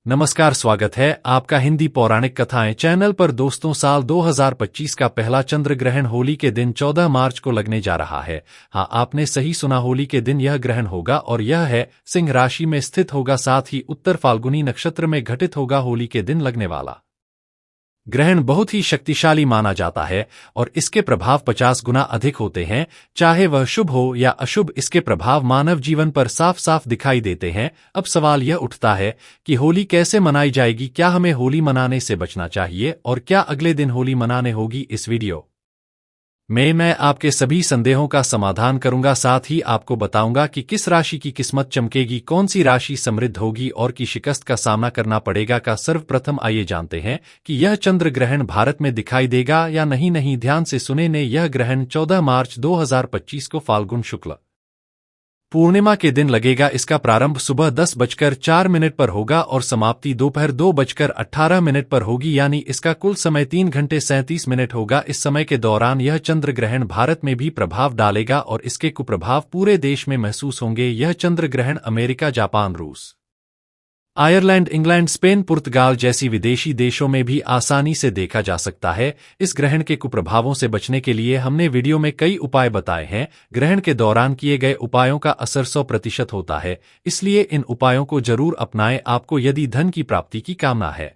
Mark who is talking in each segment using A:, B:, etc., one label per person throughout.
A: नमस्कार, स्वागत है आपका हिंदी पौराणिक कथाएं चैनल पर। दोस्तों, साल 2025 का पहला चंद्र ग्रहण होली के दिन 14 मार्च को लगने जा रहा है। हाँ, आपने सही सुना, होली के दिन यह ग्रहण होगा और यह है सिंह राशि में स्थित होगा, साथ ही उत्तर फाल्गुनी नक्षत्र में घटित होगा। होली के दिन लगने वाला ग्रहण बहुत ही शक्तिशाली माना जाता है और इसके प्रभाव 50 गुना अधिक होते हैं। चाहे वह शुभ हो या अशुभ, इसके प्रभाव मानव जीवन पर साफ साफ दिखाई देते हैं। अब सवाल यह उठता है कि होली कैसे मनाई जाएगी, क्या हमें होली मनाने से बचना चाहिए और क्या अगले दिन होली मनाने होगी। इस वीडियो में मैं आपके सभी संदेहों का समाधान करूंगा, साथ ही आपको बताऊंगा कि किस राशि की किस्मत चमकेगी, कौन सी राशि समृद्ध होगी और की शिकस्त का सामना करना पड़ेगा। का सर्वप्रथम आइए जानते हैं कि यह चंद्र ग्रहण भारत में दिखाई देगा या नहीं। ध्यान से सुने ने, यह ग्रहण 14 मार्च 2025 को फाल्गुन शुक्ल पूर्णिमा के दिन लगेगा। इसका प्रारंभ सुबह 10:04 पर होगा और समाप्ति दोपहर 2:18 पर होगी, यानी इसका कुल समय 3 घंटे 37 मिनट होगा। इस समय के दौरान यह चंद्र ग्रहण भारत में भी प्रभाव डालेगा और इसके कुप्रभाव पूरे देश में महसूस होंगे। यह चंद्र ग्रहण अमेरिका, जापान, रूस, आयरलैंड, इंग्लैंड, स्पेन, पुर्तगाल जैसी विदेशी देशों में भी आसानी से देखा जा सकता है। इस ग्रहण के कुप्रभावों से बचने के लिए हमने वीडियो में कई उपाय बताए हैं। ग्रहण के दौरान किए गए उपायों का असर 100% होता है, इसलिए इन उपायों को जरूर अपनाएं। आपको यदि धन की प्राप्ति की कामना है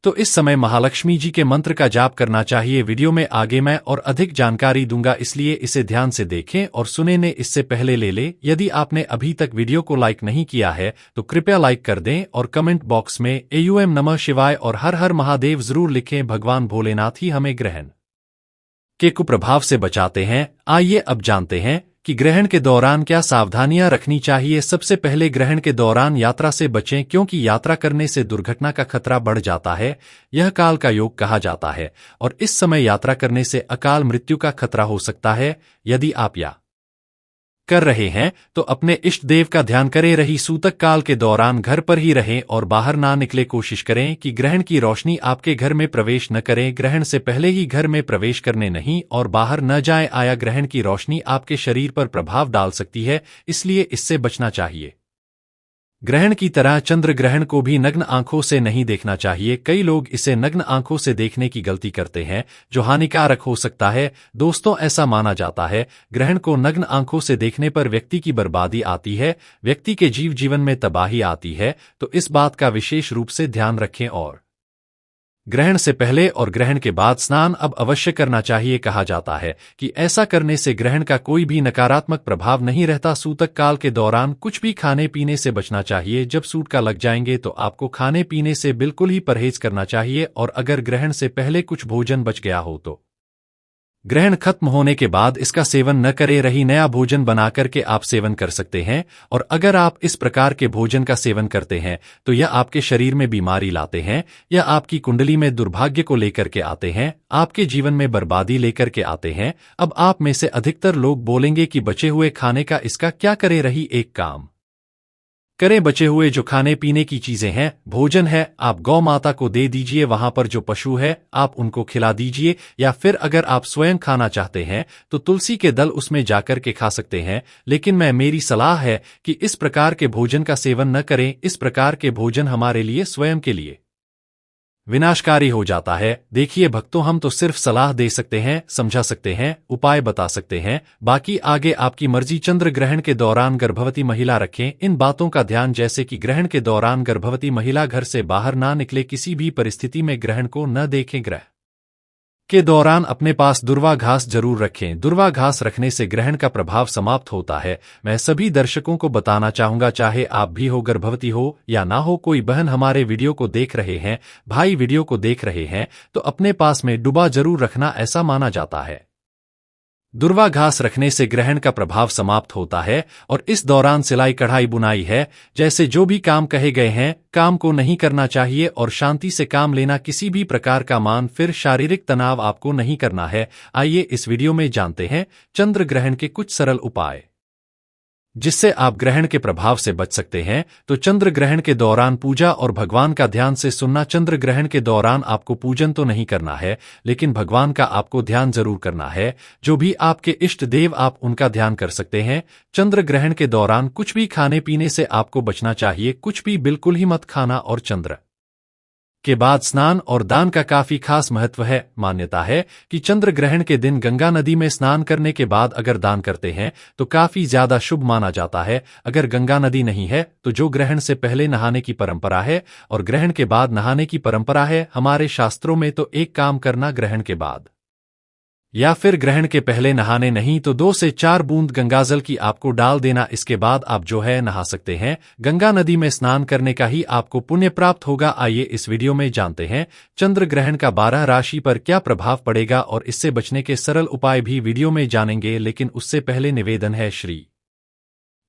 A: तो इस समय महालक्ष्मी जी के मंत्र का जाप करना चाहिए। वीडियो में आगे मैं और अधिक जानकारी दूंगा, इसलिए इसे ध्यान से देखें और सुने ने। इससे पहले ले यदि आपने अभी तक वीडियो को लाइक नहीं किया है तो कृपया लाइक कर दें और कमेंट बॉक्स में एयूएम नमः शिवाय और हर हर महादेव जरूर लिखें। भगवान भोलेनाथ ही हमें ग्रहण के कुप्रभाव से बचाते हैं। आइए अब जानते हैं कि ग्रहण के दौरान क्या सावधानियां रखनी चाहिए। सबसे पहले, ग्रहण के दौरान यात्रा से बचें, क्योंकि यात्रा करने से दुर्घटना का खतरा बढ़ जाता है। यह काल का योग कहा जाता है और इस समय यात्रा करने से अकाल मृत्यु का खतरा हो सकता है। यदि आप या कर रहे हैं तो अपने इष्ट देव का ध्यान करें। रही सूतक काल के दौरान घर पर ही रहें और बाहर ना निकले। कोशिश करें कि ग्रहण की रोशनी आपके घर में प्रवेश न करें। ग्रहण से पहले ही घर में प्रवेश करने नहीं और बाहर न जाएं। आया ग्रहण की रोशनी आपके शरीर पर प्रभाव डाल सकती है, इसलिए इससे बचना चाहिए। ग्रहण की तरह चंद्र ग्रहण को भी नग्न आंखों से नहीं देखना चाहिए। कई लोग इसे नग्न आंखों से देखने की गलती करते हैं, जो हानिकारक हो सकता है। दोस्तों, ऐसा माना जाता है ग्रहण को नग्न आंखों से देखने पर व्यक्ति की बर्बादी आती है, व्यक्ति के जीवन में तबाही आती है। तो इस बात का विशेष रूप से ध्यान रखें और ग्रहण से पहले और ग्रहण के बाद स्नान अब अवश्य करना चाहिए। कहा जाता है कि ऐसा करने से ग्रहण का कोई भी नकारात्मक प्रभाव नहीं रहता। सूतक काल के दौरान कुछ भी खाने पीने से बचना चाहिए। जब सूतक लग जाएंगे तो आपको खाने पीने से बिल्कुल ही परहेज करना चाहिए और अगर ग्रहण से पहले कुछ भोजन बच गया हो तो ग्रहण खत्म होने के बाद इसका सेवन न करें। रही नया भोजन बना करके आप सेवन कर सकते हैं और अगर आप इस प्रकार के भोजन का सेवन करते हैं तो यह आपके शरीर में बीमारी लाते हैं, यह आपकी कुंडली में दुर्भाग्य को लेकर के आते हैं, आपके जीवन में बर्बादी लेकर के आते हैं। अब आप में से अधिकतर लोग बोलेंगे कि बचे हुए खाने का इसका क्या करें। रही एक काम करें, बचे हुए जो खाने पीने की चीजें हैं, भोजन है, आप गौ माता को दे दीजिए। वहां पर जो पशु है आप उनको खिला दीजिए, या फिर अगर आप स्वयं खाना चाहते हैं तो तुलसी के दल उसमें जाकर के खा सकते हैं। लेकिन मेरी सलाह है कि इस प्रकार के भोजन का सेवन न करें। इस प्रकार के भोजन हमारे लिए स्वयं के लिए विनाशकारी हो जाता है। देखिए भक्तों, हम तो सिर्फ सलाह दे सकते हैं, समझा सकते हैं, उपाय बता सकते हैं, बाकी आगे आपकी मर्जी। चंद्र ग्रहण के दौरान गर्भवती महिला रखें इन बातों का ध्यान, जैसे कि ग्रहण के दौरान गर्भवती महिला घर से बाहर ना निकले, किसी भी परिस्थिति में ग्रहण को न देखें। ग्रहण के दौरान अपने पास दुर्वा घास जरूर रखें। दुर्वा घास रखने से ग्रहण का प्रभाव समाप्त होता है। मैं सभी दर्शकों को बताना चाहूंगा, चाहे आप भी हो, गर्भवती हो या ना हो, कोई बहन हमारे वीडियो को देख रहे हैं, भाई वीडियो को देख रहे हैं, तो अपने पास में डुबा जरूर रखना। ऐसा माना जाता है दुर्वा घास रखने से ग्रहण का प्रभाव समाप्त होता है और इस दौरान सिलाई कढ़ाई बुनाई है जैसे जो भी काम कहे गए हैं, काम को नहीं करना चाहिए और शांति से काम लेना। किसी भी प्रकार का मान फिर शारीरिक तनाव आपको नहीं करना है। आइए इस वीडियो में जानते हैं चंद्र ग्रहण के कुछ सरल उपाय। जिससे आप ग्रहण के प्रभाव से बच सकते हैं। तो चंद्र ग्रहण के दौरान पूजा और भगवान का ध्यान से सुनना। चंद्र ग्रहण के दौरान आपको पूजन तो नहीं करना है, लेकिन भगवान का आपको ध्यान जरूर करना है। जो भी आपके इष्ट देव आप उनका ध्यान कर सकते हैं। चंद्र ग्रहण के दौरान कुछ भी खाने पीने से आपको बचना चाहिए, कुछ भी बिल्कुल ही मत खाना। और चंद्र के बाद स्नान और दान का काफी खास महत्व है। मान्यता है कि चंद्र ग्रहण के दिन गंगा नदी में स्नान करने के बाद अगर दान करते हैं तो काफी ज्यादा शुभ माना जाता है। अगर गंगा नदी नहीं है तो जो ग्रहण से पहले नहाने की परंपरा है और ग्रहण के बाद नहाने की परंपरा है हमारे शास्त्रों में, तो एक काम करना, ग्रहण के बाद या फिर ग्रहण के पहले नहाने नहीं तो 2 से 4 बूंद गंगाजल की आपको डाल देना। इसके बाद आप जो है नहा सकते हैं। गंगा नदी में स्नान करने का ही आपको पुण्य प्राप्त होगा। आइए इस वीडियो में जानते हैं चंद्र ग्रहण का 12 राशि पर क्या प्रभाव पड़ेगा और इससे बचने के सरल उपाय भी वीडियो में जानेंगे। लेकिन उससे पहले निवेदन है, श्री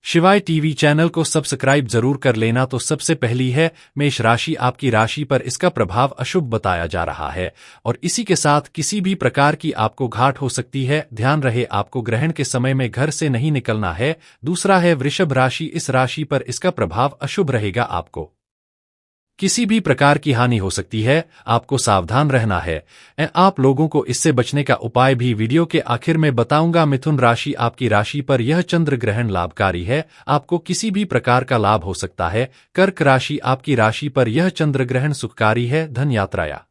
A: शिवाय टीवी चैनल को सब्सक्राइब जरूर कर लेना। तो सबसे पहली है मेष राशि। आपकी राशि पर इसका प्रभाव अशुभ बताया जा रहा है और इसी के साथ किसी भी प्रकार की आपको घाट हो सकती है। ध्यान रहे, आपको ग्रहण के समय में घर से नहीं निकलना है। दूसरा है वृषभ राशि। इस राशि पर इसका प्रभाव अशुभ रहेगा, आपको किसी भी प्रकार की हानि हो सकती है, आपको सावधान रहना है। आप लोगों को इससे बचने का उपाय भी वीडियो के आखिर में बताऊंगा। मिथुन राशि। आपकी राशि पर यह चंद्र ग्रहण लाभकारी है, आपको किसी भी प्रकार का लाभ हो सकता है। कर्क राशि। आपकी राशि पर यह चंद्र ग्रहण सुखकारी है, धन यात्राया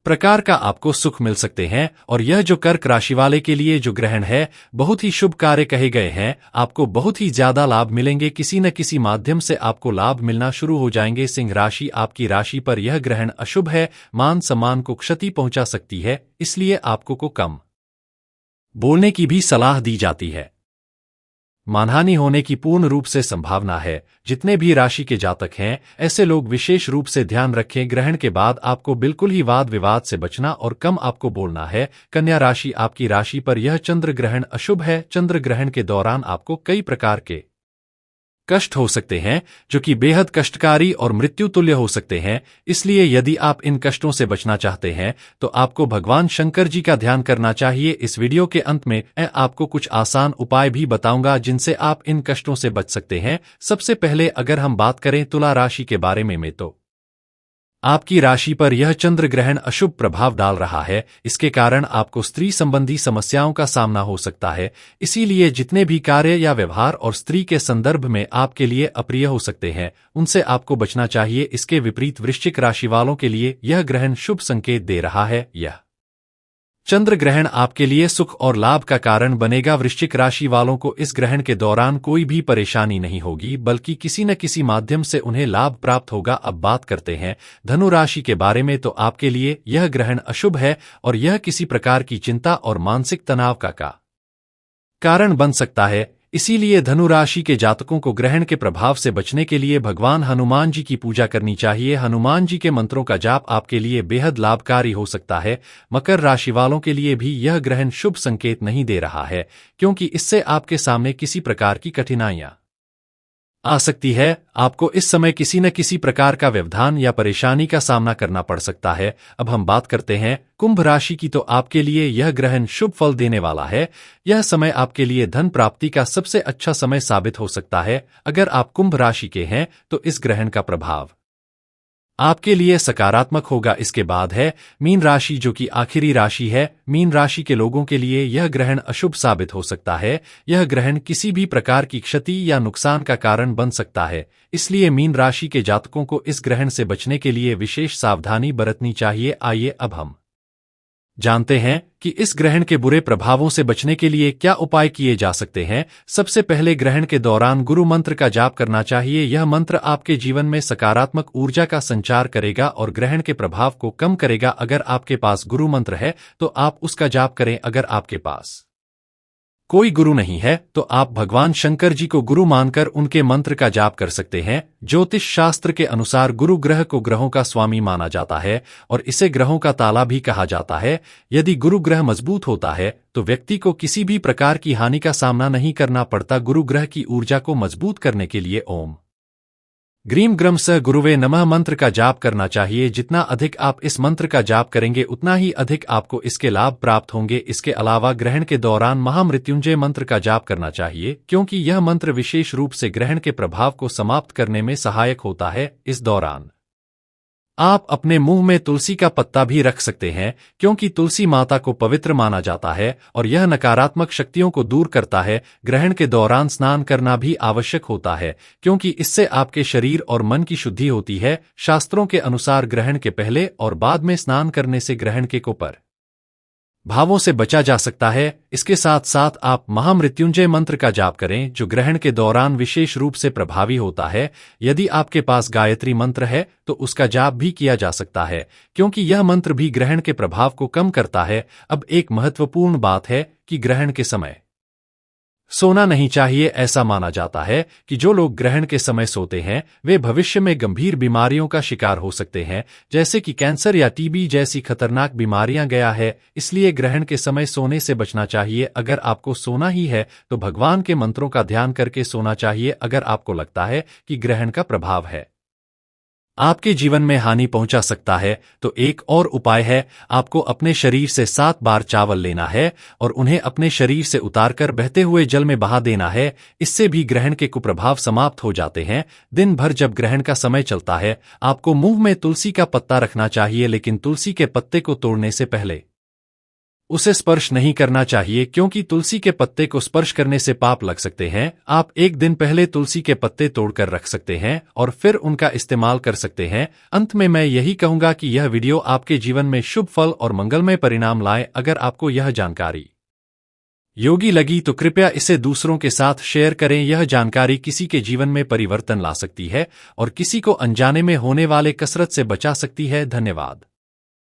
A: प्रकार का आपको सुख मिल सकते हैं। और यह जो कर्क राशि वाले के लिए जो ग्रहण है बहुत ही शुभ कार्य कहे गए हैं। आपको बहुत ही ज्यादा लाभ मिलेंगे, किसी न किसी माध्यम से आपको लाभ मिलना शुरू हो जाएंगे। सिंह राशि। आपकी राशि पर यह ग्रहण अशुभ है, मान सम्मान को क्षति पहुंचा सकती है, इसलिए आपको को कम बोलने की भी सलाह दी जाती है। मानहानि होने की पूर्ण रूप से संभावना है। जितने भी राशि के जातक हैं ऐसे लोग विशेष रूप से ध्यान रखें। ग्रहण के बाद आपको बिल्कुल ही वाद विवाद से बचना और कम आपको बोलना है। कन्या राशि। आपकी राशि पर यह चंद्र ग्रहण अशुभ है। चंद्र ग्रहण के दौरान आपको कई प्रकार के कष्ट हो सकते हैं जो कि बेहद कष्टकारी और मृत्यु तुल्य हो सकते हैं। इसलिए यदि आप इन कष्टों से बचना चाहते हैं तो आपको भगवान शंकर जी का ध्यान करना चाहिए। इस वीडियो के अंत में मैं आपको कुछ आसान उपाय भी बताऊंगा जिनसे आप इन कष्टों से बच सकते हैं। सबसे पहले अगर हम बात करें तुला राशि के बारे में तो आपकी राशि पर यह चंद्र ग्रहण अशुभ प्रभाव डाल रहा है। इसके कारण आपको स्त्री संबंधी समस्याओं का सामना हो सकता है। इसीलिए जितने भी कार्य या व्यवहार और स्त्री के संदर्भ में आपके लिए अप्रिय हो सकते हैं उनसे आपको बचना चाहिए। इसके विपरीत वृश्चिक राशि वालों के लिए यह ग्रहण शुभ संकेत दे रहा है। यह चंद्र ग्रहण आपके लिए सुख और लाभ का कारण बनेगा। वृश्चिक राशि वालों को इस ग्रहण के दौरान कोई भी परेशानी नहीं होगी, बल्कि किसी न किसी माध्यम से उन्हें लाभ प्राप्त होगा। अब बात करते हैं धनु राशि के बारे में। तो आपके लिए यह ग्रहण अशुभ है और यह किसी प्रकार की चिंता और मानसिक तनाव का कारण बन सकता है। इसीलिए धनु राशि के जातकों को ग्रहण के प्रभाव से बचने के लिए भगवान हनुमान जी की पूजा करनी चाहिए। हनुमान जी के मंत्रों का जाप आपके लिए बेहद लाभकारी हो सकता है। मकर राशि वालों के लिए भी यह ग्रहण शुभ संकेत नहीं दे रहा है, क्योंकि इससे आपके सामने किसी प्रकार की कठिनाइयां आ सकती है। आपको इस समय किसी न किसी प्रकार का व्यवधान या परेशानी का सामना करना पड़ सकता है। अब हम बात करते हैं कुंभ राशि की। तो आपके लिए यह ग्रहण शुभ फल देने वाला है। यह समय आपके लिए धन प्राप्ति का सबसे अच्छा समय साबित हो सकता है। अगर आप कुंभ राशि के हैं तो इस ग्रहण का प्रभाव आपके लिए सकारात्मक होगा। इसके बाद है मीन राशि, जो कि आखिरी राशि है। मीन राशि के लोगों के लिए यह ग्रहण अशुभ साबित हो सकता है। यह ग्रहण किसी भी प्रकार की क्षति या नुकसान का कारण बन सकता है। इसलिए मीन राशि के जातकों को इस ग्रहण से बचने के लिए विशेष सावधानी बरतनी चाहिए। आइए अब हम जानते हैं कि इस ग्रहण के बुरे प्रभावों से बचने के लिए क्या उपाय किए जा सकते हैं। सबसे पहले ग्रहण के दौरान गुरु मंत्र का जाप करना चाहिए। यह मंत्र आपके जीवन में सकारात्मक ऊर्जा का संचार करेगा और ग्रहण के प्रभाव को कम करेगा। अगर आपके पास गुरु मंत्र है तो आप उसका जाप करें। अगर आपके पास कोई गुरु नहीं है तो आप भगवान शंकर जी को गुरु मानकर उनके मंत्र का जाप कर सकते हैं। ज्योतिष शास्त्र के अनुसार गुरु ग्रह को ग्रहों का स्वामी माना जाता है और इसे ग्रहों का ताला भी कहा जाता है। यदि गुरु ग्रह मजबूत होता है तो व्यक्ति को किसी भी प्रकार की हानि का सामना नहीं करना पड़ता। गुरु ग्रह की ऊर्जा को मजबूत करने के लिए ओम ग्रीम ग्रम स गुरुवे नमः मंत्र का जाप करना चाहिए। जितना अधिक आप इस मंत्र का जाप करेंगे उतना ही अधिक आपको इसके लाभ प्राप्त होंगे। इसके अलावा ग्रहण के दौरान महामृत्युंजय मंत्र का जाप करना चाहिए, क्योंकि यह मंत्र विशेष रूप से ग्रहण के प्रभाव को समाप्त करने में सहायक होता है। इस दौरान आप अपने मुंह में तुलसी का पत्ता भी रख सकते हैं, क्योंकि तुलसी माता को पवित्र माना जाता है और यह नकारात्मक शक्तियों को दूर करता है। ग्रहण के दौरान स्नान करना भी आवश्यक होता है, क्योंकि इससे आपके शरीर और मन की शुद्धि होती है। शास्त्रों के अनुसार ग्रहण के पहले और बाद में स्नान करने से ग्रहण के कुपर भावों से बचा जा सकता है। इसके साथ साथ आप महामृत्युंजय मंत्र का जाप करें, जो ग्रहण के दौरान विशेष रूप से प्रभावी होता है। यदि आपके पास गायत्री मंत्र है तो उसका जाप भी किया जा सकता है, क्योंकि यह मंत्र भी ग्रहण के प्रभाव को कम करता है। अब एक महत्वपूर्ण बात है कि ग्रहण के समय सोना नहीं चाहिए। ऐसा माना जाता है कि जो लोग ग्रहण के समय सोते हैं वे भविष्य में गंभीर बीमारियों का शिकार हो सकते हैं, जैसे कि कैंसर या टीबी जैसी खतरनाक बीमारियां गया है। इसलिए ग्रहण के समय सोने से बचना चाहिए। अगर आपको सोना ही है तो भगवान के मंत्रों का ध्यान करके सोना चाहिए। अगर आपको लगता है कि ग्रहण का प्रभाव है आपके जीवन में हानि पहुंचा सकता है, तो एक और उपाय है। आपको अपने शरीर से 7 बार चावल लेना है और उन्हें अपने शरीर से उतारकर बहते हुए जल में बहा देना है। इससे भी ग्रहण के कुप्रभाव समाप्त हो जाते हैं। दिन भर जब ग्रहण का समय चलता है आपको मुंह में तुलसी का पत्ता रखना चाहिए, लेकिन तुलसी के पत्ते को तोड़ने से पहले उसे स्पर्श नहीं करना चाहिए, क्योंकि तुलसी के पत्ते को स्पर्श करने से पाप लग सकते हैं। आप एक दिन पहले तुलसी के पत्ते तोड़कर रख सकते हैं और फिर उनका इस्तेमाल कर सकते हैं। अंत में मैं यही कहूंगा कि यह वीडियो आपके जीवन में शुभ फल और मंगलमय परिणाम लाए। अगर आपको यह जानकारी योगी लगी तो कृपया इसे दूसरों के साथ शेयर करें। यह जानकारी किसी के जीवन में परिवर्तन ला सकती है और किसी को अनजाने में होने वाले कसरत से बचा सकती है। धन्यवाद।